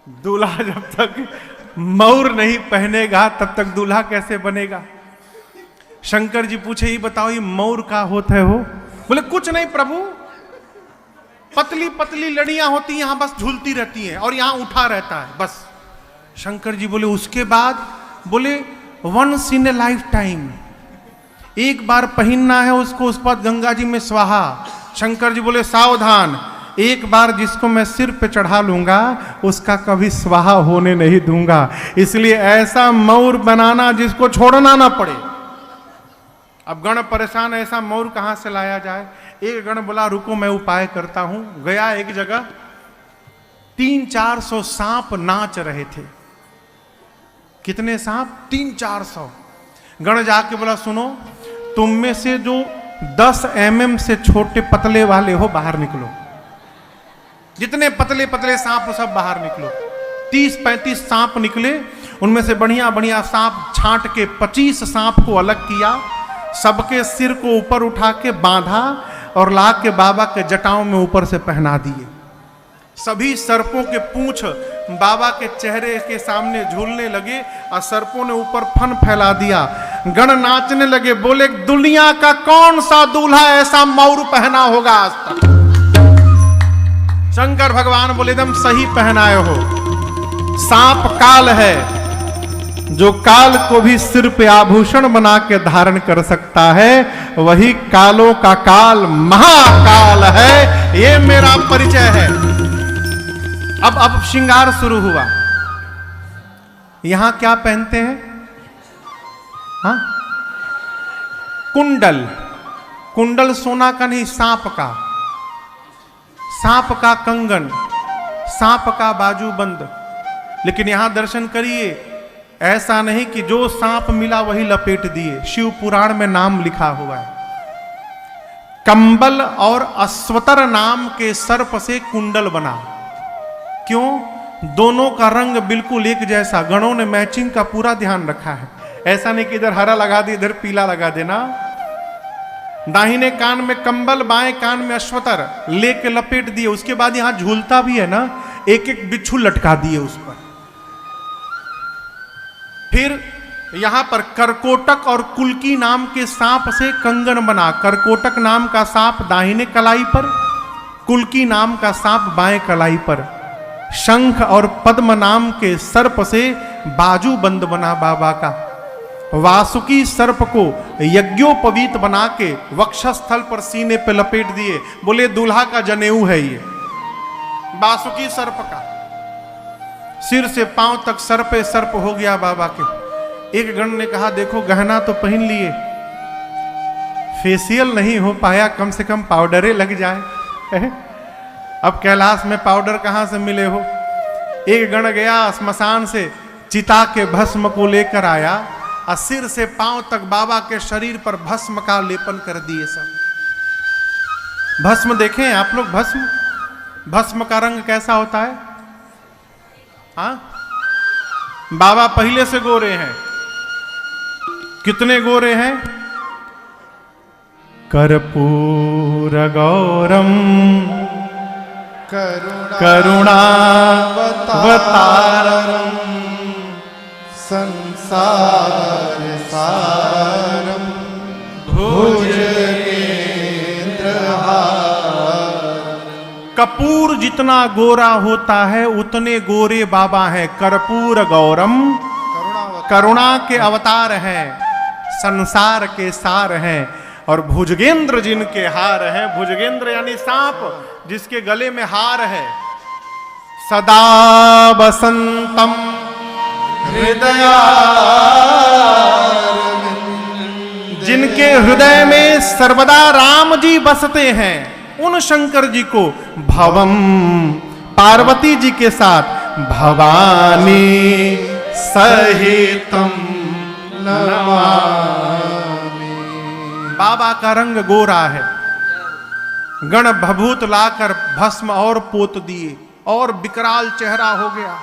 दूल्हा जब तक मौर नहीं पहनेगा तब तक दूल्हा कैसे बनेगा। शंकर जी पूछे, ये बताओ ये मौर का होता है हो? बोले कुछ नहीं प्रभु, पतली पतली लड़ियां होती यहां बस झूलती रहती हैं और यहां उठा रहता है बस। शंकर जी बोले उसके बाद? बोले once in a lifetime, एक बार पहनना है उसको, उसके बाद गंगा जी में स्वाहा। शंकर जी बोले सावधान, एक बार जिसको मैं सिर पे चढ़ा लूंगा उसका कभी स्वाहा होने नहीं दूंगा, इसलिए ऐसा मौर बनाना जिसको छोड़ना ना पड़े। अब गण परेशान, ऐसा मौर कहां से लाया जाए। एक गण बोला रुको मैं उपाय करता हूं। गया एक जगह, 300-400 सांप नाच रहे थे। कितने सांप? 300-400। गण जाके बोला सुनो, तुम में से जो 10 mm से छोटे पतले वाले हो बाहर निकलो। जितने पतले पतले सांप सब बाहर निकलो। 30-35 सांप निकले, उनमें से बढ़िया बढ़िया सांप छांट के 25 सांप को अलग किया, सबके सिर को ऊपर उठा के बांधा और ला के बाबा के जटाओं में ऊपर से पहना दिए। सभी सर्पों के पूंछ बाबा के चेहरे के सामने झूलने लगे और सर्पों ने ऊपर फन फैला दिया। गण नाचने लगे, बोले दुनिया का कौन सा दूल्हा ऐसा मौर पहना होगा आज तक। शंकर भगवान बोले एकदम सही पहनाए हो। सांप काल है, जो काल को भी सिर पे आभूषण बना के धारण कर सकता है, वही कालों का काल महाकाल है। ये मेरा परिचय है। अब श्रृंगार शुरू हुआ। यहां क्या पहनते हैं? हाँ, कुंडल। कुंडल सोना का नहीं, सांप का। सांप का कंगन, सांप का बाजूबंद। लेकिन यहां दर्शन करिए, ऐसा नहीं कि जो सांप मिला वही लपेट दिए। शिव पुराण में नाम लिखा हुआ है, कंबल और अश्वतर नाम के सर्प से कुंडल बना। क्यों? दोनों का रंग बिल्कुल एक जैसा। गणों ने मैचिंग का पूरा ध्यान रखा है। ऐसा नहीं कि इधर हरा लगा दे इधर पीला लगा देना। दाहिने कान में कंबल, बाएं कान में अश्वतर लेके लपेट दिए। उसके बाद यहां झूलता भी है ना, एक एक बिच्छू लटका दिए उस पर। फिर यहां पर करकोटक और कुल्की नाम के सांप से कंगन बना। करकोटक नाम का सांप दाहिने कलाई पर, कुल्की नाम का सांप बाएं कलाई पर। शंख और पद्म नाम के सर्प से बाजू बंद बना बाबा का। वासुकी सर्प को यज्ञोपवीत बना के वक्षस्थल पर सीने पे लपेट दिए। बोले दूल्हा का जनेऊ है ये, वासुकी सर्प का। सिर से पांव तक सर्पे सर्प हो गया बाबा के। एक गण ने कहा देखो गहना तो पहन लिए, फेशियल नहीं हो पाया, कम से कम पाउडरे लग जाए। अब कैलाश में पाउडर कहां से मिले हो। एक गण गया श्मशान से चिता के भस्म को लेकर आया और सिर से पांव तक बाबा के शरीर पर भस्म का लेपन कर दिए। सब भस्म देखें आप लोग, भस्म का रंग कैसा होता है? हाँ, बाबा पहले से गोरे हैं। कितने गोरे हैं? कर्पूर गौरम करुणावतारम संसार सारम भुजगेंद्रहारम। कपूर जितना गोरा होता है उतने गोरे बाबा हैं। कर्पूर गौरम, करुणा के अवतार हैं, संसार के सार हैं। और भुजगेंद्र जिनके हार हैं, भुजगेंद्र यानी सांप जिसके गले में हार है। सदा बसंतम हृदया, जिनके हृदय में सर्वदा राम जी बसते हैं, उन शंकर जी को भवम, पार्वती जी के साथ भवानी सहितम नमामि। बाबा का रंग गोरा है। गण भभूत लाकर भस्म और पोत दिए और विकराल चेहरा हो गया।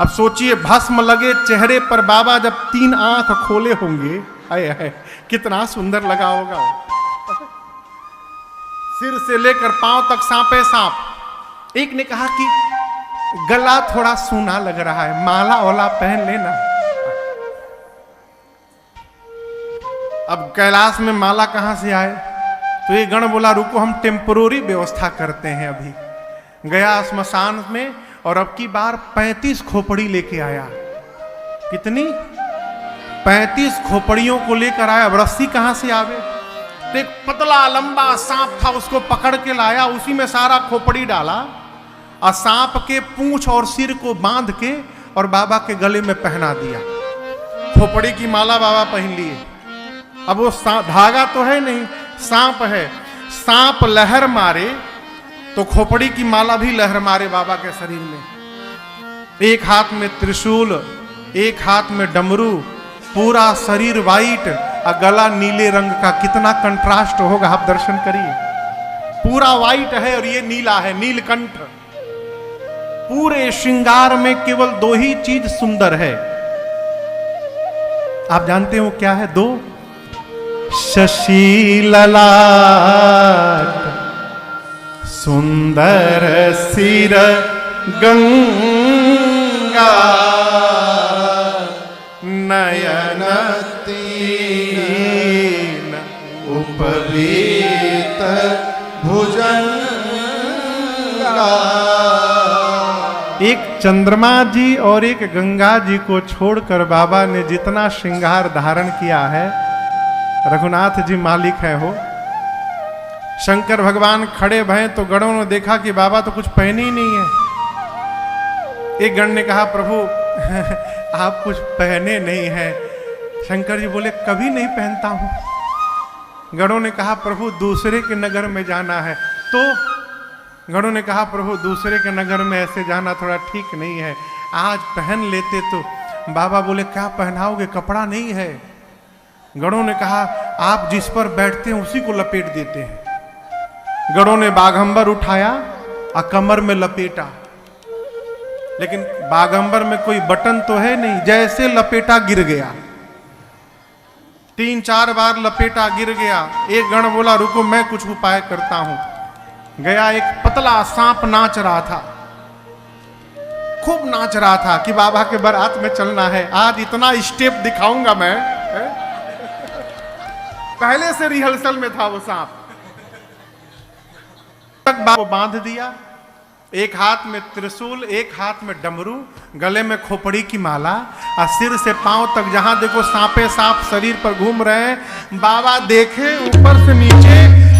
अब सोचिए भस्म लगे चेहरे पर बाबा जब 3 आंख खोले होंगे, आए है कितना सुंदर लगा होगा। सिर से लेकर पांव तक सांपे सांप। एक ने कहा कि गला थोड़ा सूना लग रहा है, माला वाला पहन लेना। अब कैलाश में माला कहां से आए? तो ये गण बोला रुको, हम टेम्पोररी व्यवस्था करते हैं। अभी गया स्मशान में और अब की बार 35 खोपड़ी लेके आया। कितनी? 35 खोपड़ियों को लेकर आया। अब रस्सी कहां से आवे? तो एक पतला लंबा सांप था, उसको पकड़ के लाया, उसी में सारा खोपड़ी डाला और सांप के पूंछ और सिर को बांध के और बाबा के गले में पहना दिया। खोपड़ी की माला बाबा पहन लिए। अब वो धागा तो है नहीं, सांप है। सांप लहर मारे तो खोपड़ी की माला भी लहर मारे बाबा के शरीर में। एक हाथ में त्रिशूल, एक हाथ में डमरू, पूरा शरीर वाइट और गला नीले रंग का। कितना कंट्रास्ट होगा, आप दर्शन करिए। पूरा वाइट है और ये नीला है, नीलकंठ। पूरे श्रृंगार में केवल 2 ही चीज सुंदर है। आप जानते हो क्या है? 2 शशि ललाट, सुंदर सिर गंगा, नयन तीन उपवीत भुजंगा। एक चंद्रमा जी और एक गंगा जी को छोड़कर बाबा ने जितना श्रृंगार धारण किया है, रघुनाथ जी मालिक है हो। शंकर भगवान खड़े भये तो गणों ने देखा कि बाबा तो कुछ पहने ही नहीं है। एक गण ने कहा प्रभु आप कुछ पहने नहीं हैं। शंकर जी बोले कभी नहीं पहनता हूं। गणों ने कहा प्रभु दूसरे के नगर में जाना है। तो गणों ने कहा प्रभु दूसरे के नगर में ऐसे जाना थोड़ा ठीक नहीं है, आज पहन लेते तो। बाबा बोले क्या पहनाओगे, कपड़ा नहीं है। गणों ने कहा आप जिस पर बैठते हैं उसी को लपेट देते हैं। गणों ने बाघंबर उठाया और कमर में लपेटा, लेकिन बाघंबर में कोई बटन तो है नहीं, जैसे लपेटा गिर गया। 3-4 बार लपेटा गिर गया। एक गण बोला रुको मैं कुछ उपाय करता हूं। गया, एक पतला सांप नाच रहा था, खूब नाच रहा था कि बाबा के बारात में चलना है, आज इतना स्टेप दिखाऊंगा मैं। पहले से रिहर्सल में था वो सांप। तक बाबा को बांध दिया, एक हाथ में त्रिशूल, एक हाथ में डमरू, गले में खोपड़ी की माला और सिर से पांव तक जहां देखो सांपे सांप शरीर पर घूम रहे हैं। बाबा देखे ऊपर से नीचे,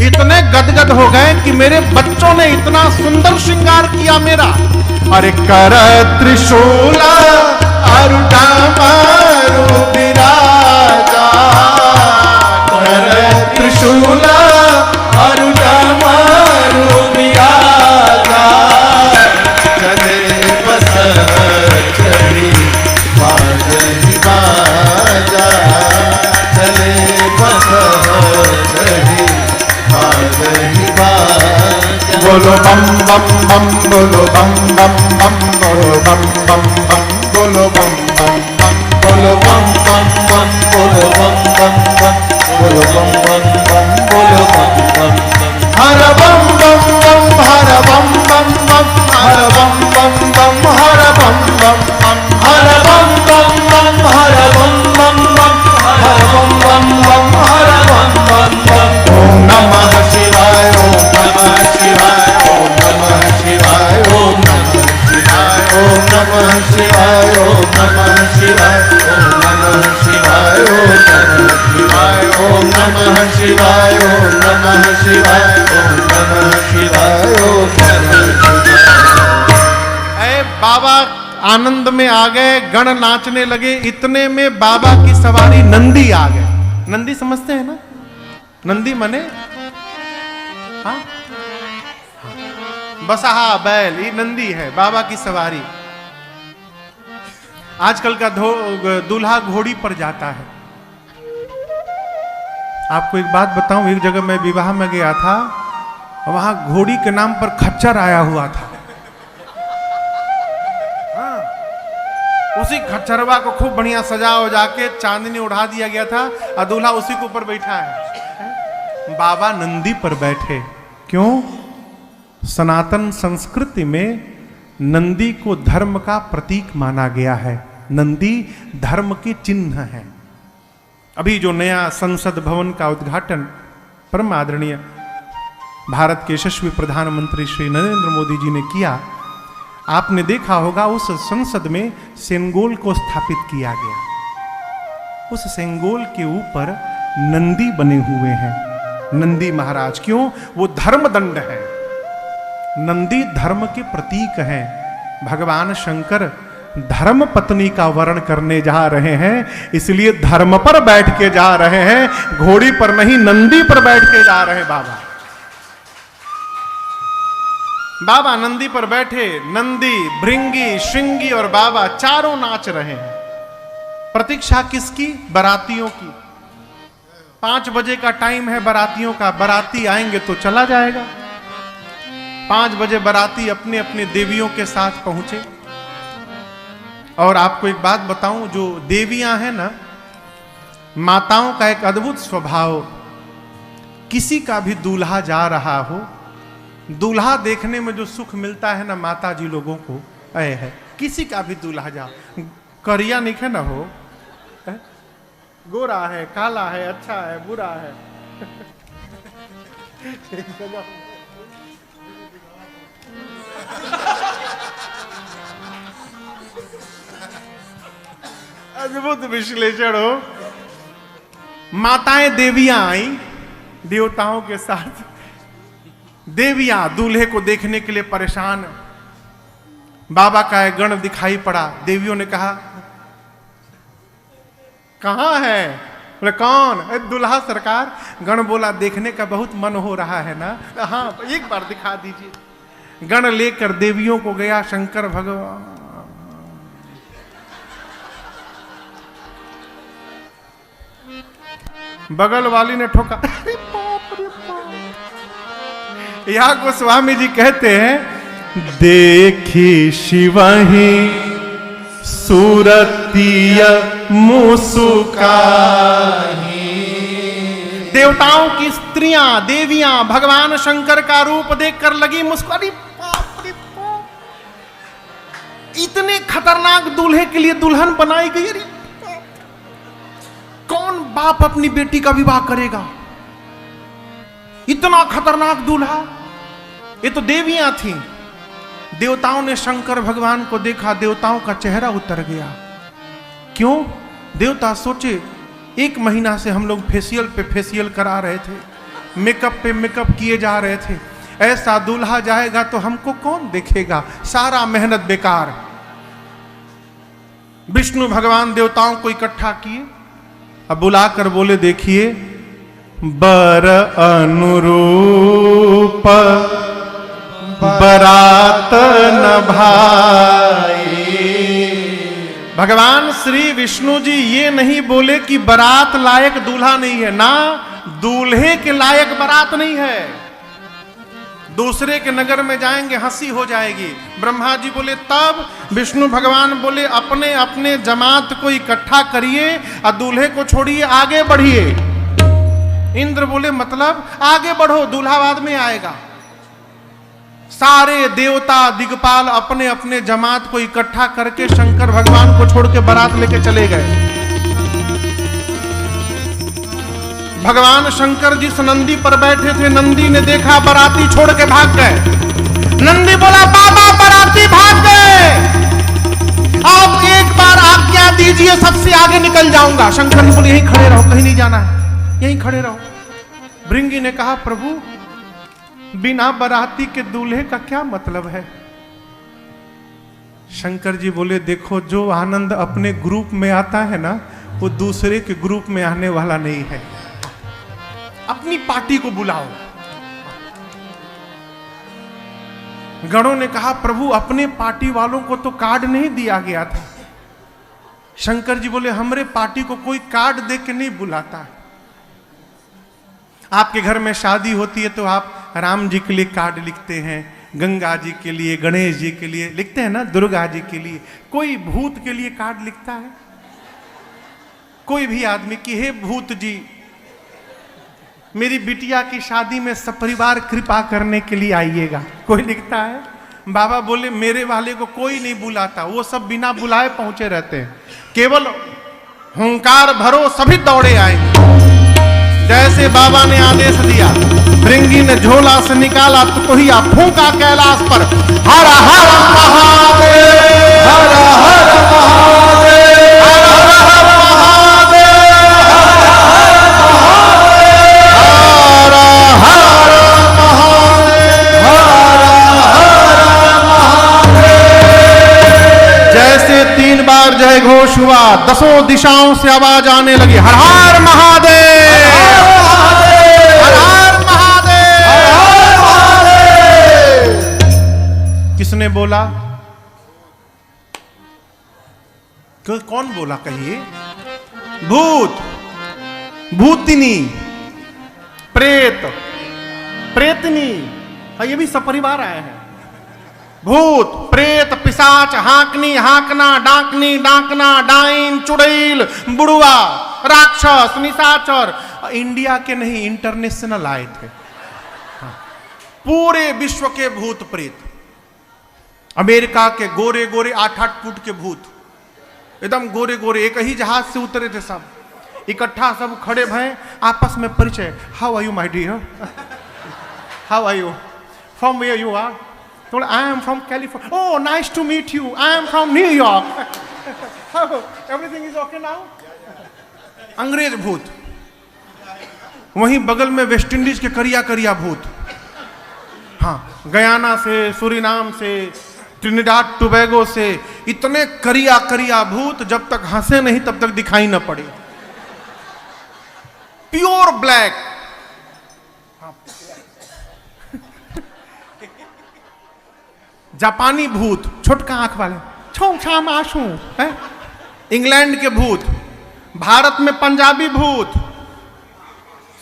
इतने गदगद हो गए कि मेरे बच्चों ने इतना सुंदर श्रृंगार किया मेरा। अरे कर त्रिशूल अरुटा मारू विराजा, कर त्रिशूल अरुटा मारू विराजा, चले बस चली बाजही बाजा, चले बस चली बाजही बाजा। बोलो बम बम बम, बोलो बम बम बम, बोलो बम बम बम, बोलो बम बम बम, बोलो बम बम बम, बोलो बम बम बम, बोलो बम बम बम, बोलो बम बम बम। हर बम बम बम, हर बम बम बम, हर बम बम बम, हर बम बम बम, हर बम बम बम, हर बम बम बम, हर बम बम बम, हर बम बम बम। ओम नमः शिवाय, ओम नमः शिवाय, ओम नमः शिवाय, ओम नमः शिवाय, ओम नमः शिवाय, ओम नमः शिवाय, ओम नमः शिवाय, ओम नमः शिवाय, ओम नमः शिवाय, ओम नमः शिवाय, ओम नमः शिवाय, ओम नमः शिवाय। ऐ बाबा आनंद में आ गए, गण नाचने लगे। इतने में बाबा की सवारी नंदी आ गए। नंदी समझते हैं ना? नंदी मने हाँ, बसहा बैल, ये नंदी है बाबा की सवारी। आजकल का दूल्हा घोड़ी पर जाता है। आपको एक बात बताऊं, एक जगह मैं विवाह में गया था, वहां घोड़ी के नाम पर खच्चर आया हुआ था। हाँ, उसी खच्चरवा को खूब बढ़िया सजा उजा के चांदनी उड़ा दिया गया था और दूल्हा उसी के ऊपर बैठा है। बाबा नंदी पर बैठे। क्यों? सनातन संस्कृति में नंदी को धर्म का प्रतीक माना गया है। नंदी धर्म के चिन्ह है। अभी जो नया संसद भवन का उद्घाटन परम आदरणीय भारत के यशस्वी प्रधानमंत्री श्री नरेंद्र मोदी जी ने किया, आपने देखा होगा उस संसद में सेंगोल को स्थापित किया गया। उस सेंगोल के ऊपर नंदी बने हुए हैं। नंदी महाराज क्यों? वो धर्म दंड है। नंदी धर्म के प्रतीक हैं। भगवान शंकर धर्म पत्नी का वर्ण करने जा रहे हैं, इसलिए धर्म पर बैठ के जा रहे हैं, घोड़ी पर नहीं नंदी पर बैठ के जा रहे हैं। बाबा नंदी पर बैठे, नंदी, भृंगी, श्रृंगी और बाबा चारों नाच रहे हैं। प्रतीक्षा किसकी? बारातियों की। 5 बजे का टाइम है बारातियों का। बाराती आएंगे तो चला जाएगा। 5 बजे बाराती अपने अपने देवियों के साथ पहुंचे। और आपको एक बात बताऊं, जो देवियां हैं ना, माताओं का एक अद्भुत स्वभाव, किसी का भी दूल्हा जा रहा हो, दूल्हा देखने में जो सुख मिलता है ना माता जी लोगों को, है किसी का भी दूल्हा जा, करिया निखे ना हो, गोरा है, काला है, अच्छा है, बुरा है, अद्भुत विश्लेषण हो। माताएं देवियां आई देवताओं के साथ। देवियां दूल्हे को देखने के लिए परेशान। बाबा का एक गण दिखाई पड़ा। देवियों ने कहा, कहां है? बोले कौन? दूल्हा सरकार। गण बोला, देखने का बहुत मन हो रहा है ना? हाँ, एक बार दिखा दीजिए। गण लेकर देवियों को गया शंकर भगवान। बगल वाली ने ठोका। यहां गोस्वामी जी कहते हैं, देखी शिवही सूरतीय मुसुकाही। देवताओं की स्त्रियां, देवियां भगवान शंकर का रूप देखकर लगी मुस्कुराने। इतने खतरनाक दूल्हे के लिए दुल्हन बनाई गई। अरे कौन बाप अपनी बेटी का विवाह करेगा? इतना खतरनाक दूल्हा। ये तो देवियां थीं। देवताओं ने शंकर भगवान को देखा, देवताओं का चेहरा उतर गया। क्यों? देवता सोचे, 1 महीना से हम लोग फेशियल पे फेशियल करा रहे थे, मेकअप पे मेकअप किए जा रहे थे, ऐसा दूल्हा जाएगा तो हमको कौन देखेगा? सारा मेहनत बेकार। विष्णु भगवान देवताओं को इकट्ठा किए। अब बुलाकर बोले, देखिए बर अनुरूप बरात न भाई। भगवान श्री विष्णु जी ये नहीं बोले कि बारात लायक दूल्हा नहीं है ना, दूल्हे के लायक बारात नहीं है। दूसरे के नगर में जाएंगे हंसी हो जाएगी। ब्रह्मा जी बोले तब, विष्णु भगवान बोले अपने अपने जमात को इकट्ठा करिए और दूल्हे को छोड़िए, आगे बढ़िए। इंद्र बोले मतलब आगे बढ़ो, दूल्हा बाद में आएगा। सारे देवता दिग्पाल अपने अपने जमात को इकट्ठा करके शंकर भगवान को छोड़ के बारात लेके चले गए। भगवान शंकर जिस नंदी पर बैठे थे, नंदी ने देखा बाराती छोड़ के भाग गए। नंदी बोला, बाबा बाराती भाग गए, आप एक बार आज्ञा दीजिए, सबसे आगे निकल जाऊंगा। शंकर बोले, यहीं खड़े रहो, कहीं नहीं जाना है, यहीं खड़े रहो। भृंगी ने कहा, प्रभु बिना बाराती के दूल्हे का क्या मतलब है? शंकर जी बोले, देखो जो आनंद अपने ग्रुप में आता है ना, वो दूसरे के ग्रुप में आने वाला नहीं है। अपनी पार्टी को बुलाओ। गणों ने कहा, प्रभु अपने पार्टी वालों को तो कार्ड नहीं दिया गया था। शंकर जी बोले, हमरे पार्टी को कोई कार्ड दे के नहीं बुलाता। आपके घर में शादी होती है तो आप राम जी के लिए कार्ड लिखते हैं, गंगा जी के लिए, गणेश जी के लिए लिखते हैं ना, दुर्गा जी के लिए। कोई भूत के लिए कार्ड लिखता है? कोई भी आदमी कि हे भूत जी, मेरी बिटिया की शादी में सपरिवार कृपा करने के लिए आइएगा, कोई लिखता है? बाबा बोले मेरे वाले को कोई नहीं बुलाता, वो सब बिना बुलाए पहुंचे रहते हैं, केवल हुंकार भरो सभी दौड़े आएंगे। जैसे बाबा ने आदेश दिया, भृंगी ने झोला से निकाला तो कोहिया फूंका कैलाश पर, हर हर महादेव, हर हर महादेव, हर हर महादेव, हर हर महादेव, हर महादेव। जैसे 3 बार जय घोष हुआ, 10 दिशाओं से आवाज आने लगी, हर हर महादेव, किसने बोला? कौन बोला कहिए? भूत, भूतिनी, प्रेत, प्रेतनी, ये भी सपरिवार आए हैं। भूत, प्रेत, पिशाच, हाकनी, हाकना, डाकनी, डाकना, डाइन, चुड़ैल, बुड़वा, राक्षस, निशाचर, इंडिया के नहीं इंटरनेशनल आए थे। पूरे विश्व के भूत प्रेत, अमेरिका के गोरे गोरे 8-8 फुट के भूत, एकदम गोरे गोरे, एक ही जहाज से उतरे थे, सब इकट्ठा सब खड़े भय, आपस में परिचय, how are you my dear, how are you, from where you are, तो I am from California, oh nice to meet you, I am from New York, everything is okay now. अंग्रेज भूत, वहीं बगल में वेस्ट इंडीज के करिया करिया भूत, हाँ गयाना से, सुरीनाम से, ट्रिनिडाद टोबैगो से, इतने करिया करिया भूत, जब तक हंसे नहीं तब तक दिखाई न पड़े, प्योर ब्लैक। जापानी भूत, छोटका आंख वाले, छो माशू है। इंग्लैंड के भूत, भारत में पंजाबी भूत,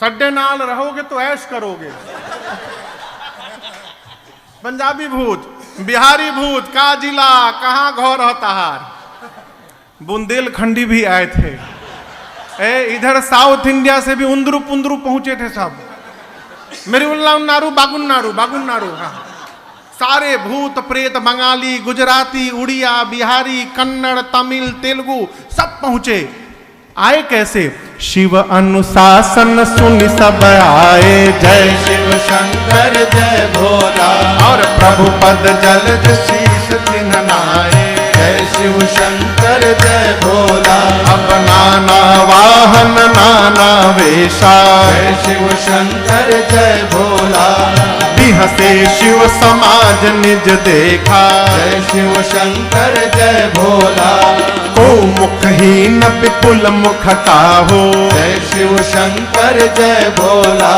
सड्डे नाल रहोगे तो ऐश करोगे, पंजाबी भूत, बिहारी भूत, का जिला कहाँ घोर हताहार, बुंदेलखंडी भी आए थे, इधर साउथ इंडिया से भी उंदरू पुंदरू पहुंचे थे सब, मेरी उन्नारू बागुन्नारू बागुन्नारू, हाँ सारे भूत प्रेत, बंगाली, गुजराती, उड़िया, बिहारी, कन्नड़, तमिल, तेलुगु सब पहुंचे। आए कैसे? शिव अनुशासन सुन सब आए, जय शिव शंकर जय भोला, और प्रभु पद जलद शीश दिन नाए, जय शिव शंकर जय भोला। अब नाना वाहन नाना वेशा, जय शिव शंकर जय भोला। बिहसे शिव समाज निज देखा, जय शिव शंकर जय भोला। को मुखहीन विपुल मुख काहो, जय शिव शंकर जय भोला।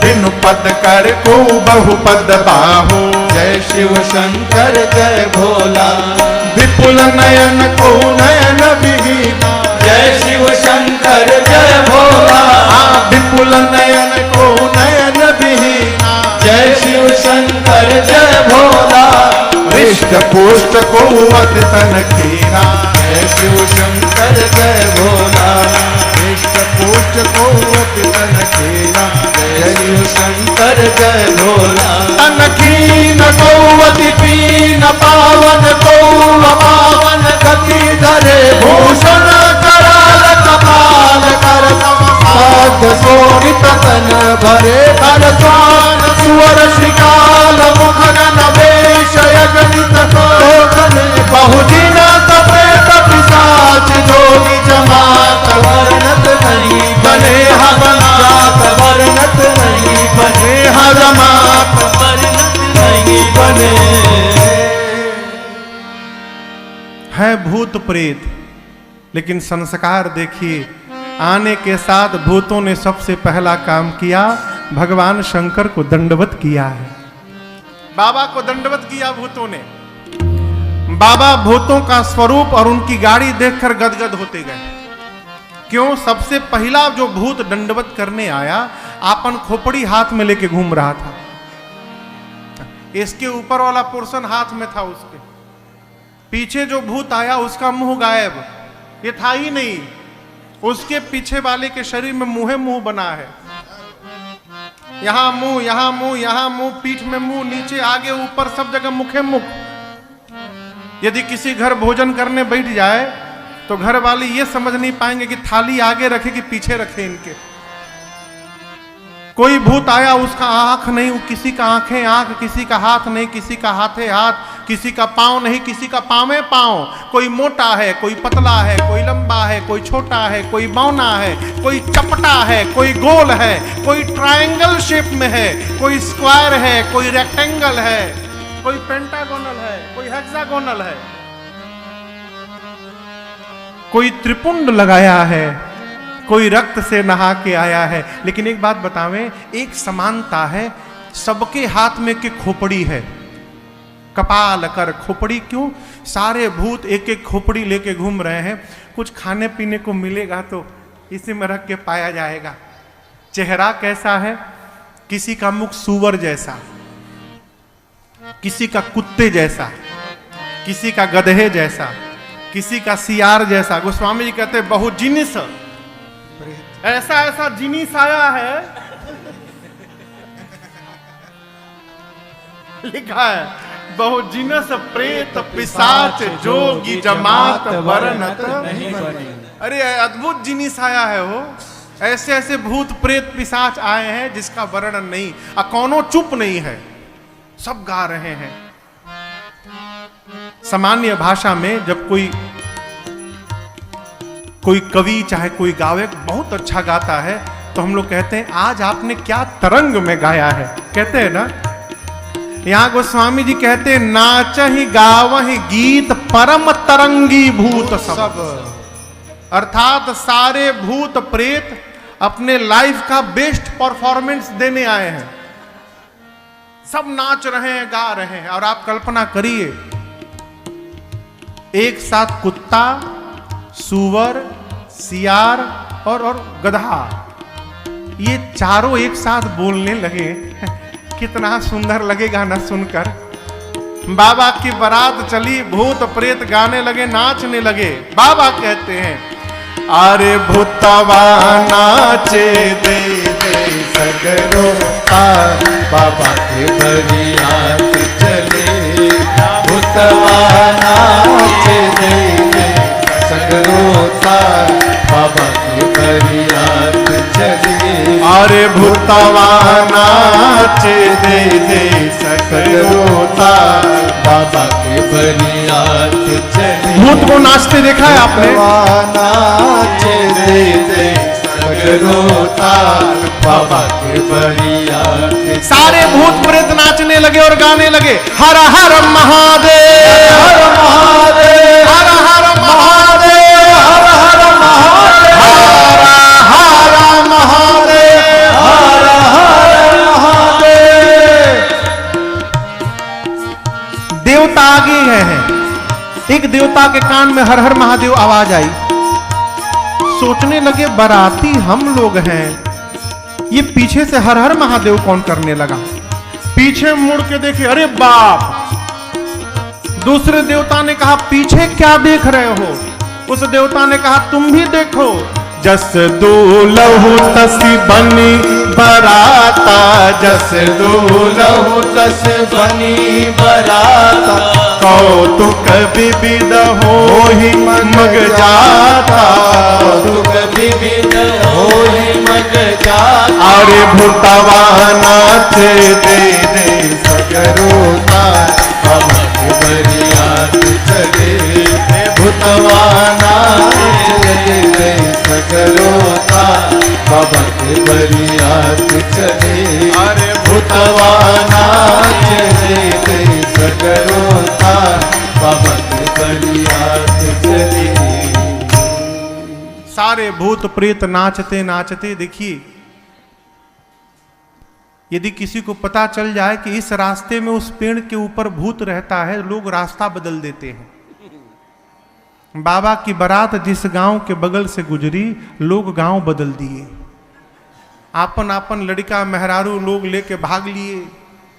बिनु पद कर को बहुपद बाहो, जय शिव शंकर जय भोला। विपुल नयन को नयन विहीना, जय शिव शंकर जय भोला। विपुल नयन को नयन विहीना, जय शिव शंकर जय भोला। हृष्ट पुष्ट को अति तन कीना, जय शिव शंकर जय भोला। हृष्ट पुष्ट को अति तन कीना, जय शिव शंकर जय भोला। तन कीन को अति पीन, पावन को पावन गति धरे। भूषण कराल कपाल कर, साध्य शोभित तन भरे। कर स्वान सुवर श्रीकाल मुख गण वेश, गणित बहुदिन सप्रेत पिशाच जोगी जमात। वर्णत नहीं बने हमात, वर्णत नहीं बने हमात, वर्णत नहीं बने। है भूत प्रेत, लेकिन संस्कार देखिए, आने के साथ भूतों ने सबसे पहला काम किया, भगवान शंकर को दंडवत किया है। बाबा को दंडवत किया भूतों ने। बाबा भूतों का स्वरूप और उनकी गाड़ी देखकर गदगद होते गए। क्यों? सबसे पहला जो भूत दंडवत करने आया, आपन खोपड़ी हाथ में लेके घूम रहा था। इसके ऊपर वाला पोर्शन हाथ में था उसके। पीछे जो भूत आया उसका मुंह गायब, ये था ही नहीं। उसके पीछे वाले के शरीर में मुंह बना है। यहां मुंह, यहां मुंह, यहां मुंह, पीठ में मुंह, नीचे, आगे, ऊपर, सब जगह मुखे मुख। यदि किसी घर भोजन करने बैठ जाए तो घर वाले ये समझ नहीं पाएंगे कि थाली आगे रखे कि पीछे रखे इनके। कोई भूत आया, उसका आंख नहीं, किसी का आंखें आंख, किसी का हाथ नहीं, किसी का हाथे हाथ, किसी का पांव नहीं, किसी का पांवे पांव। कोई मोटा है, कोई पतला है, कोई लंबा है, कोई छोटा है, कोई बौना है, कोई चपटा है, कोई गोल है, कोई ट्रायंगल शेप में है, कोई स्क्वायर है, कोई रेक्टेंगल है, कोई पेंटागोनल है, कोई हेक्सागोनल है, कोई त्रिपुंड लगाया है, कोई रक्त से नहा के आया है। लेकिन एक बात बतावें, एक समानता है, सबके हाथ में के खोपड़ी है, कपाल कर खोपड़ी। क्यों? सारे भूत एक एक खोपड़ी लेके घूम रहे हैं। कुछ खाने पीने को मिलेगा तो इसी में रख के पाया जाएगा। चेहरा कैसा है? किसी का मुख सूअर जैसा, किसी का कुत्ते जैसा, किसी का गधे जैसा, किसी का सियार जैसा। गोस्वामी जी कहते हैं बहुत जिनिस, ऐसा ऐसा जिनिस आया है, लिखा है बहु जिनस प्रेत पिशाच जोगी जमात वर्णत नहीं बनी। अरे अद्भुत जिनिस आया है वो। ऐसे ऐसे भूत प्रेत पिशाच आए हैं जिसका वर्णन नहीं, कौनो चुप नहीं है, सब गा रहे हैं। सामान्य भाषा में जब कोई कवि चाहे कोई गायक बहुत अच्छा गाता है तो हम लोग कहते हैं आज आपने क्या तरंग में गाया है, कहते हैं ना। यहां गोस्वामी जी कहते हैं नाचहि गावहि गीत परम तरंगी भूत सब। अर्थात सारे भूत प्रेत अपने लाइफ का बेस्ट परफॉर्मेंस देने आए हैं, सब नाच रहे हैं, गा रहे हैं। और आप कल्पना करिए, एक साथ कुत्ता, सूअर, सियार और गधा, ये चारों एक साथ बोलने लगे, कितना सुंदर लगेगा ना सुनकर। बाबा की बारात चली, भूत प्रेत गाने लगे, नाचने लगे। बाबा कहते हैं अरे भूतवा नाचे दे दे सगरो तार, बाबा के बरियात चले। भूतवा नाचे दे दे सगरो तार, बाबा के बरियात चले। अरे भूतवा नाचे दे दे सगरो तार, बाबा के बरियात चले। भूत को नाचते देखा है आपने? नाचे दे दे सगरो तार, बाबा के बरियात। सारे भूत प्रेत नाचने लगे और गाने लगे, हर हर महादेव, हर महादेव, हर हर महादेव, हर हर महादेव, हर हर महादेव, हर हर महादेव। देवता आगे हैं। एक देवता के कान में हर हर महादेव आवाज आई। सोचने लगे बाराती हम लोग हैं, ये पीछे से हर हर महादेव कौन करने लगा। पीछे मुड़ के देखे, अरे बाप। दूसरे देवता ने कहा पीछे क्या देख रहे हो? उस देवता ने कहा तुम भी देखो। जस दूलहु तस बनी बराता, जस दूलहु तस बनी बराता, कौतुक विविध होहि मग जाता, कौतुक विविध होहि मग जाता। अरे भूतवा नाचे दे दे सगरो तार, बाबा के बरियात चले। भूतवा नाचे दे दे सगरो तार, बाबा के बरियात चले। अरे भूतवा नाचे दे दे सगरो तार, बाबा के बरियात चले। सारे भूत प्रेत नाचते नाचते, देखिए यदि किसी को पता चल जाए कि इस रास्ते में उस पेड़ के ऊपर भूत रहता है, लोग रास्ता बदल देते हैं। बाबा की बारात जिस गांव के बगल से गुजरी, लोग गांव बदल दिए। आपन आपन लड़का मेहरारू लोग लेके भाग लिए।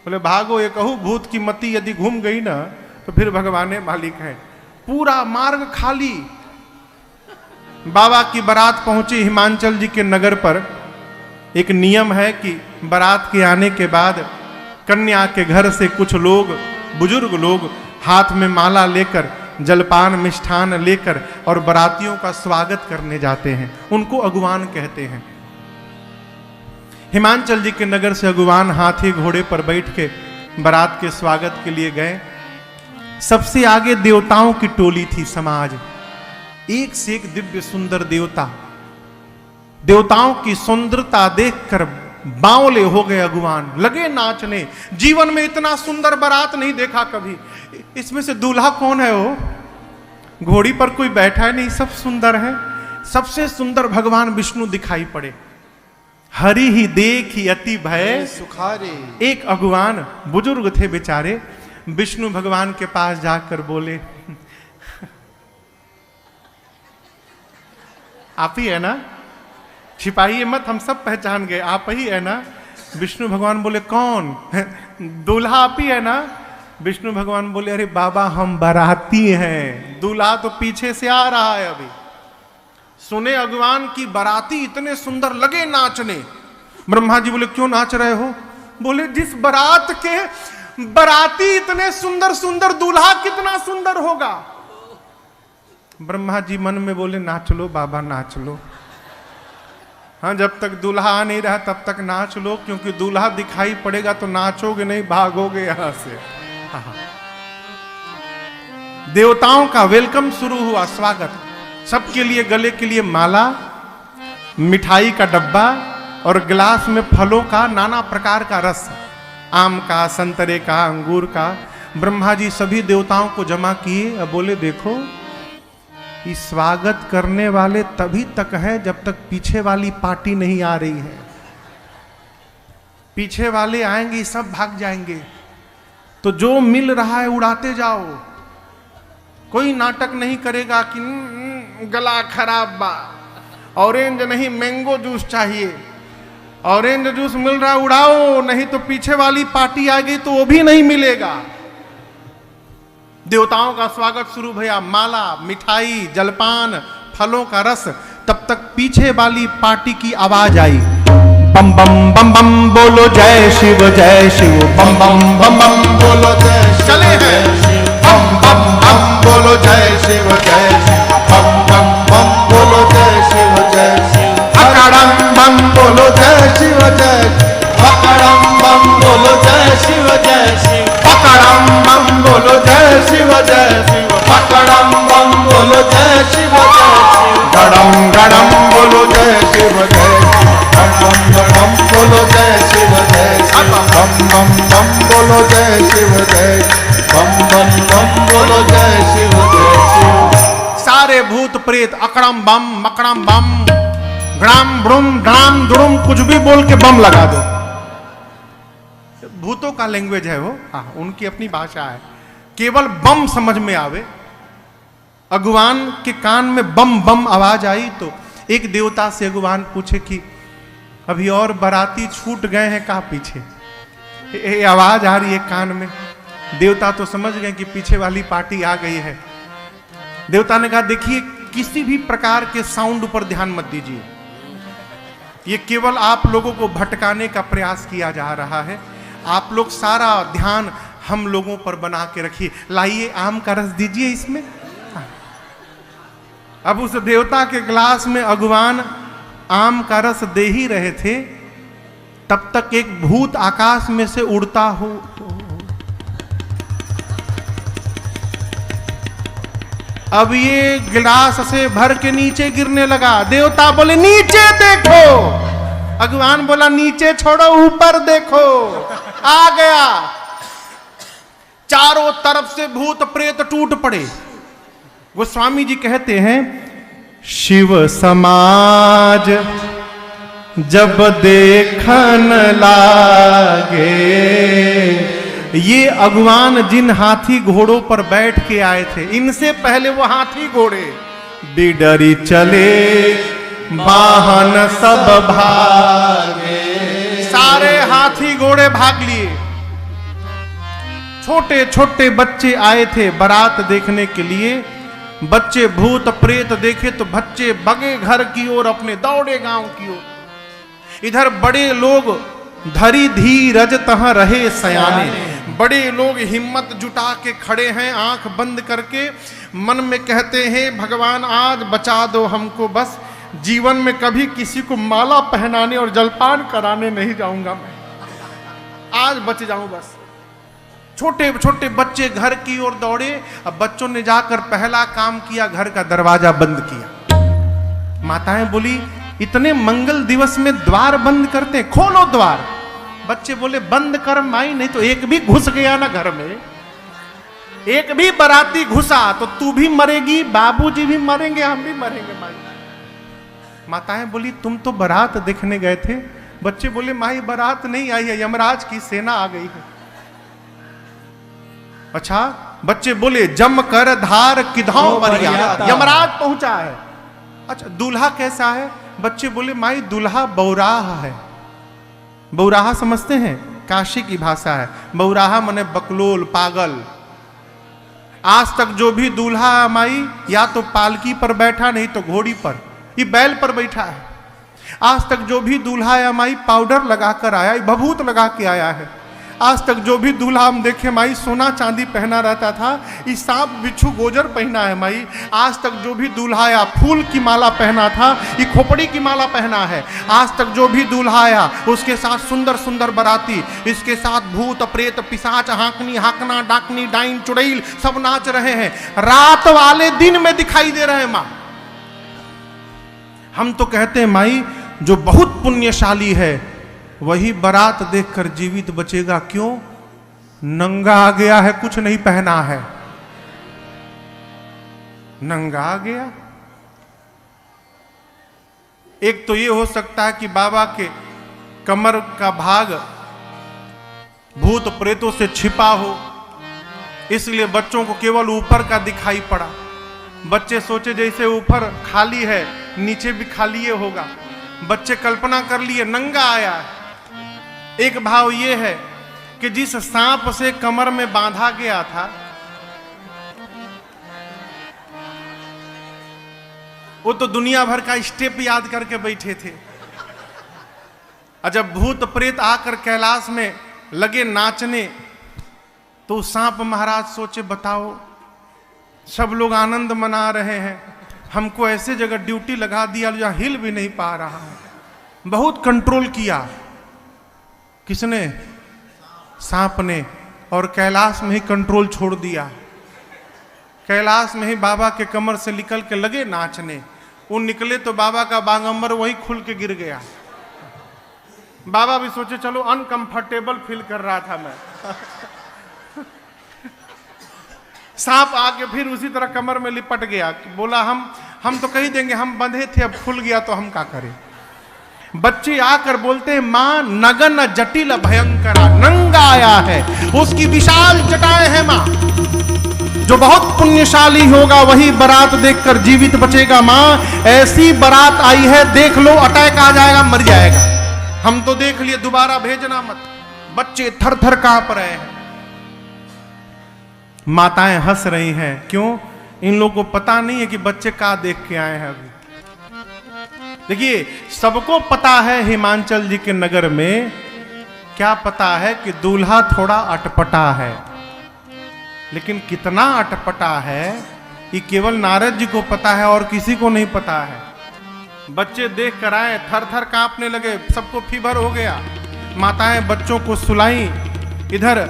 बोले भागो, ये कहूँ भूत की मती यदि घूम गई ना तो फिर भगवान मालिक है। पूरा मार्ग खाली। बाबा की बारात पहुंची हिमाचल जी के नगर पर। एक नियम है कि बारात के आने के बाद कन्या के घर से कुछ लोग, बुजुर्ग लोग, हाथ में माला लेकर, जलपान मिष्ठान लेकर और बारातियों का स्वागत करने जाते हैं। उनको अगुवान कहते हैं। हिमांचल जी के नगर से अगुवान हाथी घोड़े पर बैठ के बारात के स्वागत के लिए गए। सबसे आगे देवताओं की टोली थी समाज, एक से एक दिव्य सुंदर देवता। देवताओं की सुंदरता देखकर बावले हो गए अगुवान, लगे नाचने। जीवन में इतना सुंदर बारात नहीं देखा कभी। इसमें से दूल्हा कौन है? वो घोड़ी पर कोई बैठा है नहीं, सब सुंदर है। सबसे सुंदर भगवान विष्णु दिखाई पड़े। हरि ही देखी अति भय सुखारे। एक अगुवान बुजुर्ग थे बेचारे, विष्णु भगवान के पास जाकर बोले, आप ही है ना? छिपाइए मत, हम सब पहचान गए, आप ही है ना? विष्णु भगवान बोले, कौन? दूल्हा आप ही है ना? विष्णु भगवान बोले, अरे बाबा हम बाराती हैं, दूल्हा तो पीछे से आ रहा है अभी। सुने अगुवान की बाराती इतने सुंदर, लगे नाचने। ब्रह्मा जी बोले, क्यों नाच रहे हो? बोले, जिस बारात के बाराती इतने सुंदर सुंदर, दूल्हा कितना सुंदर होगा। ब्रह्मा जी मन में बोले, नाच लो बाबा नाच लो। हाँ, जब तक दूल्हा आ नहीं रहा तब तक नाच लो, क्योंकि दूल्हा दिखाई पड़ेगा तो नाचोगे नहीं, भागोगे यहां से। हाँ। देवताओं का वेलकम शुरू हुआ, स्वागत। सबके लिए गले के लिए माला, मिठाई का डब्बा और गिलास में फलों का नाना प्रकार का रस, आम का, संतरे का, अंगूर का। ब्रह्मा जी सभी देवताओं को जमा किए। अब बोले, देखो इस स्वागत करने वाले तभी तक है जब तक पीछे वाली पार्टी नहीं आ रही है। पीछे वाले आएंगे सब भाग जाएंगे, तो जो मिल रहा है उड़ाते जाओ। कोई नाटक नहीं करेगा कि गला खराब बा, ऑरेंज नहीं मैंगो जूस चाहिए, ऑरेंज जूस मिल रहा उड़ाओ, नहीं तो पीछे वाली पार्टी आ गई तो वो भी नहीं मिलेगा। देवताओं का स्वागत शुरू भैया, माला, मिठाई, जलपान, फलों का रस। तब तक पीछे वाली पार्टी की आवाज आई, बम बम बम बम बोलो जय शिव जय शिव, बम बम बम बम बोलो जय शिव। चले हैं, बम बम बम बोलो जय शिव जय शिव, बम बम बम बोलो जय शिव जय शिव। अकड़म बम बोलो जय शिव जय शिव, अकड़म बम बोलो जय शिव जय शिव, अकड़म बम बोलो जय शिव जय शिव, अकड़म बम बोलो जय शिव जय शिव। गड़म गड़म बोलो जय शिव जय शिव, बम बम बोलो जय शिव जय शिव, बम बम बोलो जय शिव जय शिव, बम बम बोलो जय शिव जय शिव। सारे भूत प्रेत अकड़म बम मकड़म बम, ग्राम ब्रुम ग्राम दुरुम, कुछ भी बोल के बम लगा दो। भूतों का लैंग्वेज है वो, हाँ, उनकी अपनी भाषा है। केवल बम समझ में आवे। अगुवान के कान में बम बम आवाज आई तो एक देवता से अगुवान पूछे कि अभी और बाराती छूट गए हैं कहाँ पीछे? ये आवाज आ रही है कान में। देवता तो समझ गए कि पीछे वाली पार्टी आ गई है। देवता ने कहा, देखिए किसी भी प्रकार के साउंड पर ध्यान मत दीजिए, ये केवल आप लोगों को भटकाने का प्रयास किया जा रहा है। आप लोग सारा ध्यान हम लोगों पर बना के रखिए। लाइए आम का रस दीजिए इसमें। अब उस देवता के गिलास में अगुवान आम का रस दे ही रहे थे, तब तक एक भूत आकाश में से उड़ता हो अब ये गिलास से भर के नीचे गिरने लगा। देवता बोले, नीचे देखो। अगुवान बोला, नीचे छोड़ो ऊपर देखो। आ गया। चारों तरफ से भूत प्रेत टूट पड़े। गोस्वामी जी कहते हैं, शिव समाज जब देखन लागे, ये अगुवान जिन हाथी घोड़ों पर बैठ के आए थे, इनसे पहले वो हाथी घोड़े बिडरी चले वाहन सब भागे। सारे हाथी घोड़े भाग लिए। छोटे छोटे बच्चे आए थे बारात देखने के लिए। बच्चे भूत प्रेत देखे तो बच्चे भगे घर की ओर, अपने दौड़े गांव की ओर। इधर बड़े लोग धरी धीरज तह रहे सयाने, बड़े लोग हिम्मत जुटा के खड़े हैं आंख बंद करके, मन में कहते हैं भगवान आज बचा दो हमको, बस जीवन में कभी किसी को माला पहनाने और जलपान कराने नहीं जाऊंगा मैं, आज बच जाऊं बस। छोटे छोटे बच्चे घर की ओर दौड़े। अब बच्चों ने जाकर पहला काम किया, घर का दरवाजा बंद किया। माताएं बोली इतने मंगल दिवस में द्वार बंद करते, खोलो द्वार। बच्चे बोले बंद कर माई, नहीं तो एक भी घुस गया ना घर में, एक भी बाराती घुसा तो तू भी मरेगी, बाबूजी भी मरेंगे, हम भी मरेंगे माई। माताएं बोली तुम तो बारात देखने गए थे। बच्चे बोले माई बारात नहीं आई है, यमराज की सेना आ गई है। अच्छा, बच्चे बोले जम कर धार किधाओ बरिया, यमराज पहुंचा है। अच्छा, दूल्हा कैसा है? बच्चे बोले माई दूल्हा बौराहा है। बौराहा समझते हैं? काशी की भाषा है। बौराहा माने बकलोल, पागल। आज तक जो भी दूल्हा माई या तो पालकी पर बैठा, नहीं तो घोड़ी पर, ये बैल पर बैठा है। आज तक जो भी दूल्हा या माई पाउडर लगाकर आया, भभूत लगा के आया है। आज तक जो भी दूल्हा हम देखे माई सोना चांदी पहना रहता था, ये सांप बिच्छू गोजर पहना है माई। आज तक जो भी दूल्हा आया फूल की माला पहना था, ये खोपड़ी की माला पहना है। आज तक जो भी दूल्हा आया उसके साथ सुंदर सुंदर बराती, इसके साथ भूत प्रेत पिशाच हाकनी हाकना डाकनी डाइन चुड़ैल सब नाच रहे हैं। रात वाले दिन में दिखाई दे रहे हैं माँ। हम तो कहते हैं माई जो बहुत पुण्यशाली है वही बारात देखकर जीवित बचेगा। क्यों? नंगा आ गया है, कुछ नहीं पहना है, नंगा आ गया। एक तो ये हो सकता है कि बाबा के कमर का भाग भूत प्रेतों से छिपा हो, इसलिए बच्चों को केवल ऊपर का दिखाई पड़ा। बच्चे सोचे जैसे ऊपर खाली है नीचे भी खाली होगा। बच्चे कल्पना कर लिए नंगा आया है। एक भाव ये है कि जिस सांप से कमर में बांधा गया था वो तो दुनिया भर का स्टेप याद करके बैठे थे। और जब भूत प्रेत आकर कैलाश में लगे नाचने तो सांप महाराज सोचे बताओ, सब लोग आनंद मना रहे हैं, हमको ऐसे जगह ड्यूटी लगा दिया जहां हिल भी नहीं पा रहा है। बहुत कंट्रोल किया। किसने? सांप ने। और कैलाश में ही कंट्रोल छोड़ दिया। कैलाश में ही बाबा के कमर से निकल के लगे नाचने। वो निकले तो बाबा का बांगंबर वही खुल के गिर गया। बाबा भी सोचे चलो अनकंफर्टेबल फील कर रहा था मैं। सांप आके फिर उसी तरह कमर में लिपट गया। बोला हम तो कही देंगे हम बंधे थे, अब खुल गया तो हम क्या करें। बच्चे आकर बोलते हैं मां नगन जटिल भयंकर, नंगा आया है, उसकी विशाल जटाएं हैं मां। जो बहुत पुण्यशाली होगा वही बारात देखकर जीवित बचेगा मां। ऐसी बारात आई है देख लो, अटैक आ जाएगा, मर जाएगा। हम तो देख लिए, दोबारा भेजना मत। बच्चे थर थर कांप रहे हैं। माताएं हंस रही हैं। क्यों? इन लोगों को पता नहीं है कि बच्चे क्या देख के आए हैं। अभी देखिए, सबको पता है हिमाचल जी के नगर में क्या पता है कि दूल्हा थोड़ा अटपटा है, लेकिन कितना अटपटा है ये केवल नारद जी को पता है और किसी को नहीं पता है। बच्चे देख कर आए, थर थर कांपने लगे, सबको फीवर हो गया। माताएं बच्चों को सुलाई। इधर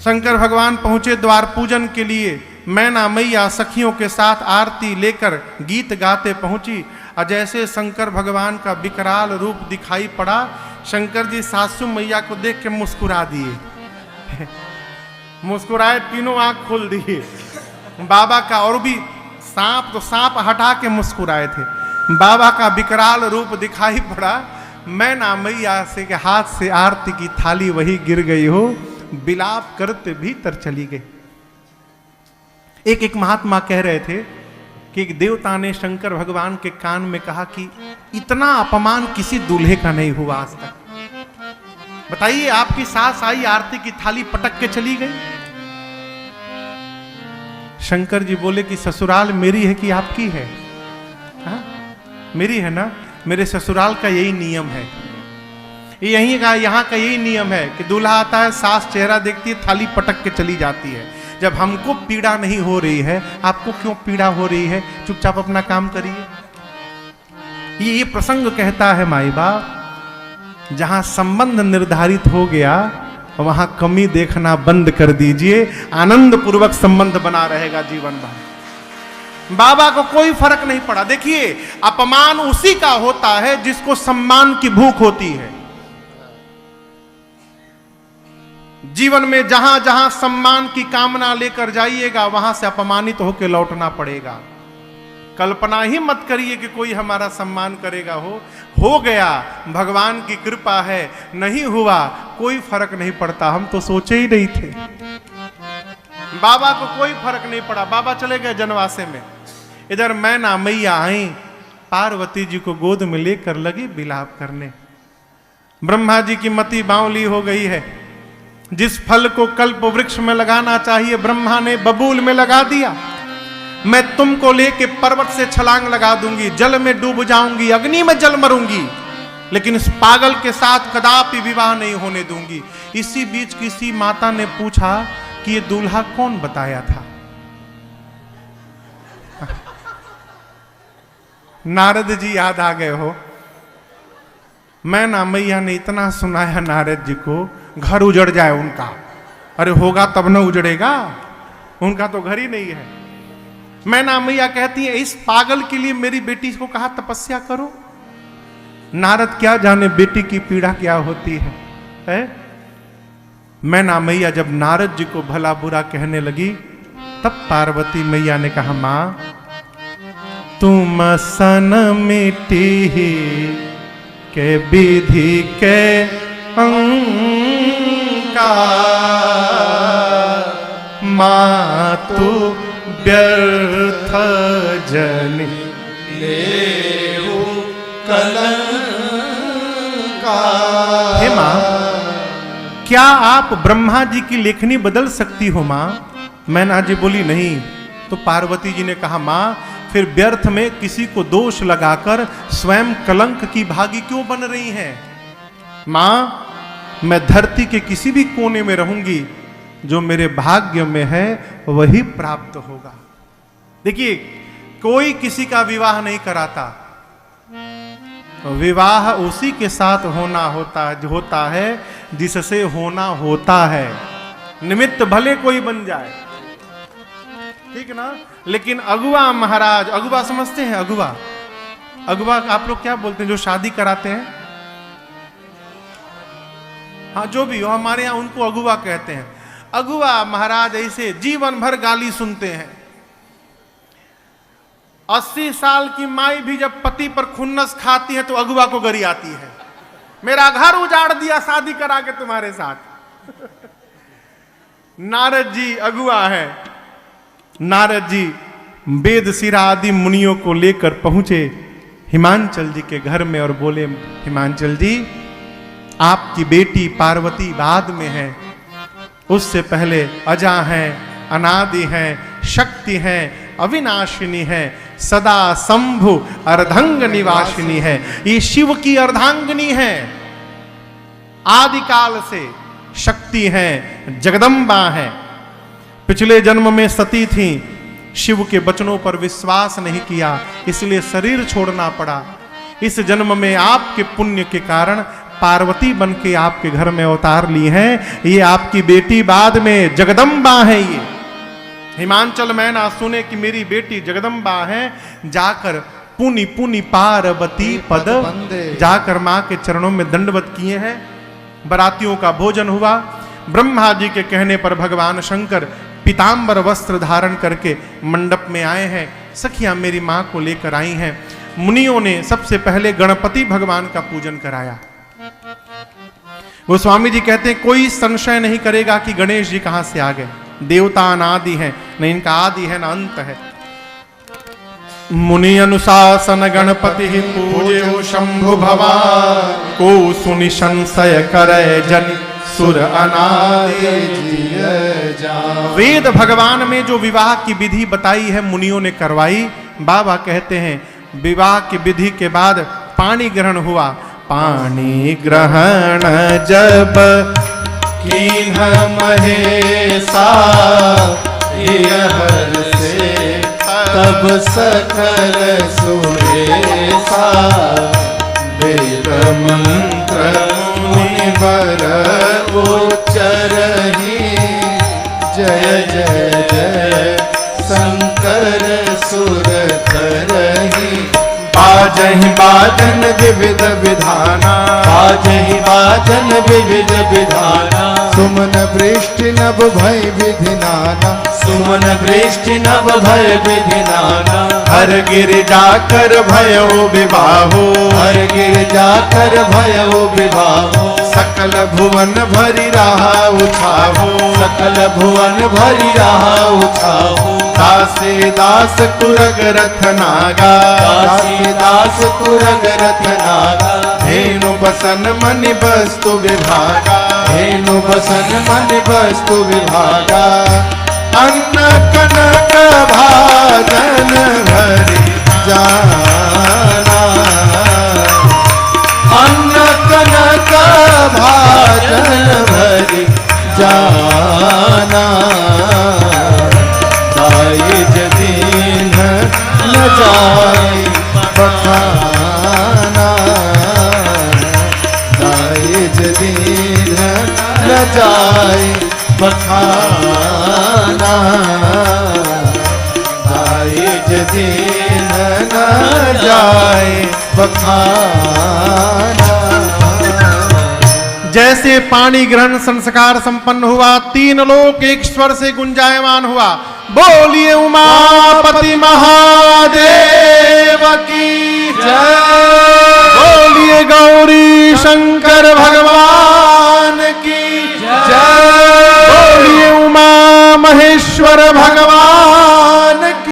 शंकर भगवान पहुंचे द्वार पूजन के लिए। मैना मैया सखियों के साथ आरती लेकर गीत गाते पहुंची। और जैसे शंकर भगवान का विकराल रूप दिखाई पड़ा, शंकर जी सासू मैया को देख के मुस्कुरा दिए। मुस्कुराए, तीनों आंख खोल दिए। बाबा का और भी सांप तो सांप हटा के मुस्कुराए थे। बाबा का विकराल रूप दिखाई पड़ा। मैना मैया से के हाथ से आरती की थाली वही गिर गई हो, विलाप करते भीतर चली गई। एक महात्मा कह रहे थे कि एक देवता ने शंकर भगवान के कान में कहा कि इतना अपमान किसी दूल्हे का नहीं हुआ आज तक। बताइए, आपकी सास आई, आरती की थाली पटक के चली गई। शंकर जी बोले कि ससुराल मेरी है कि आपकी है? हाँ? मेरी है ना। मेरे ससुराल का यही नियम है यहीं का यहाँ का यही नियम है कि दूल्हा आता है, सास चेहरा देखती है, थाली पटक के चली जाती है। जब हमको पीड़ा नहीं हो रही है, आपको क्यों पीड़ा हो रही है? चुपचाप अपना काम करिए। ये प्रसंग कहता है माई बाप, जहां संबंध निर्धारित हो गया वहां कमी देखना बंद कर दीजिए, आनंद पूर्वक संबंध बना रहेगा जीवन भर। बाबा को कोई फर्क नहीं पड़ा। देखिए, अपमान उसी का होता है जिसको सम्मान की भूख होती है। जीवन में जहां जहां सम्मान की कामना लेकर जाइएगा, वहां से अपमानित होकर लौटना पड़ेगा। कल्पना ही मत करिए कि कोई हमारा सम्मान करेगा। हो गया, भगवान की कृपा है। नहीं हुआ, कोई फर्क नहीं पड़ता। हम तो सोचे ही नहीं थे। बाबा को कोई फर्क नहीं पड़ा। बाबा चले गए जनवासे में। इधर मैना मैया आई, पार्वती जी को गोद में लेकर लगी विलाप करने। ब्रह्मा जी की मति बावली हो गई है। जिस फल को कल्प वृक्ष में लगाना चाहिए, ब्रह्मा ने बबूल में लगा दिया। मैं तुमको लेके पर्वत से छलांग लगा दूंगी, जल में डूब जाऊंगी, अग्नि में जल मरूंगी, लेकिन इस पागल के साथ कदापि विवाह नहीं होने दूंगी। इसी बीच किसी माता ने पूछा कि ये दूल्हा कौन बताया था? नारद जी याद आ गए हो। मैना मैया ने इतना सुनाया नारद जी को, घर उजड़ जाए उनका। अरे होगा तब न उजड़ेगा, उनका तो घर ही नहीं है। मैना मैया कहती है, इस पागल के लिए मेरी बेटी को कहा तपस्या करो। नारद क्या जाने बेटी की पीड़ा क्या होती है? मैना मैया जब नारद जी को भला बुरा कहने लगी, तब पार्वती मैया ने कहा, मां तुम सन मिट्टी के विधि के मां तू व्यर्थ जनि लेहु कलंका। हे मां, क्या आप ब्रह्मा जी की लेखनी बदल सकती हो मां? मैना जी बोली नहीं। तो पार्वती जी ने कहा, मां फिर व्यर्थ में किसी को दोष लगाकर स्वयं कलंक की भागी क्यों बन रही हैं? मां, मैं धरती के किसी भी कोने में रहूंगी, जो मेरे भाग्य में है वही प्राप्त होगा। देखिए, कोई किसी का विवाह नहीं कराता। विवाह उसी के साथ होता है जिससे होना होता है। निमित्त भले कोई बन जाए, ठीक ना? लेकिन अगुआ महाराज, अगुआ समझते हैं? अगुआ आप लोग क्या बोलते हैं जो शादी कराते हैं? हाँ, जो भी हो, हमारे यहां उनको अगुआ कहते हैं। अगुआ महाराज ऐसे जीवन भर गाली सुनते हैं। 80 साल की माई भी जब पति पर खुन्नस खाती है तो अगुआ को गरी आती है, मेरा घर उजाड़ दिया शादी करा के तुम्हारे साथ। नारद जी अगुआ है। नारद जी वेद सिरा आदि मुनियों को लेकर पहुंचे हिमांचल जी के घर में और बोले, हिमांचल जी, आपकी बेटी पार्वती बाद में है, उससे पहले अजा है, अनादि है, शक्ति है, अविनाशिनी है, सदा शंभु अर्धांग निवासिनी है। ये शिव की अर्धांगिनी है, आदि काल से शक्ति है, जगदम्बा है। पिछले जन्म में सती थी, शिव के वचनों पर विश्वास नहीं किया, इसलिए शरीर छोड़ना पड़ा। इस जन्म में आपके पुण्य के कारण पार्वती बन के आपके घर में अवतार ली हैं। ये आपकी बेटी बाद में जगदम्बा है। ये हिमांचल मैना सुने कि मेरी बेटी जगदम्बा है, जाकर पुनि पुनि पार्वती पद जाकर मां के चरणों में दंडवत किए हैं। बरातियों का भोजन हुआ। ब्रह्मा जी के कहने पर भगवान शंकर पीतांबर वस्त्र धारण करके मंडप में आए हैं। सखियां मेरी मां को लेकर आई हैं। मुनियों ने सबसे पहले गणपति भगवान का पूजन कराया। गोस्वामी जी कहते हैं, कोई संशय नहीं करेगा कि गणेश जी कहां से आ गए। देवता अनादि है, न इनका आदि है न अंत है। मुनि अनुशासन गणपति पूजे शंभु भवान, को सुनि संशय करे जन सुर अनादि। वेद भगवान में जो विवाह की विधि बताई है मुनियों ने करवाई। बाबा कहते हैं, विवाह की विधि के बाद पाणी ग्रहण हुआ। पानी ग्रहण जब कीन्ह महेशा, हर से तब सकल सुरेशा, वेद मंत्र मुनिवर उच्चरहि, जय जय जय शंकर सुर करहि। बाजहि बाजन विविध विधाना, बाजहि बाजन विविध विधाना, सुमन वृष्टि नभ भय विधि नाना, सुमन वृष्टि नभ भय विधि नाना, हर गिर जाकर भयो विवाहो, हर गिर जाकर भयो विवाहो, सकल भुवन भरी रहा उछाहो, सकल भुवन भरी रहा उछाहो। दासे दास तुरग रथ नागा, दासी दास तुरग रथ नागा, धेनु बसन मनि वस्तु विभागा, धेनु बसन मन वस्तु विभागा, अन्न कनक भाजन भरी जाना, अन्न कनक भाजन भरी जाना, दाइज दीन न जाय बखाना, दाइज दीन न जाय बखाना, दाइज दीन न जाय बखाना। जैसे पानी ग्रहण संस्कार संपन्न हुआ, तीन लोक एक स्वर से गुंजायमान हुआ, बोलिए उमापति महादेव की जय, बोलिए गौरी शंकर भगवान की जय, बोलिए उमा महेश्वर भगवान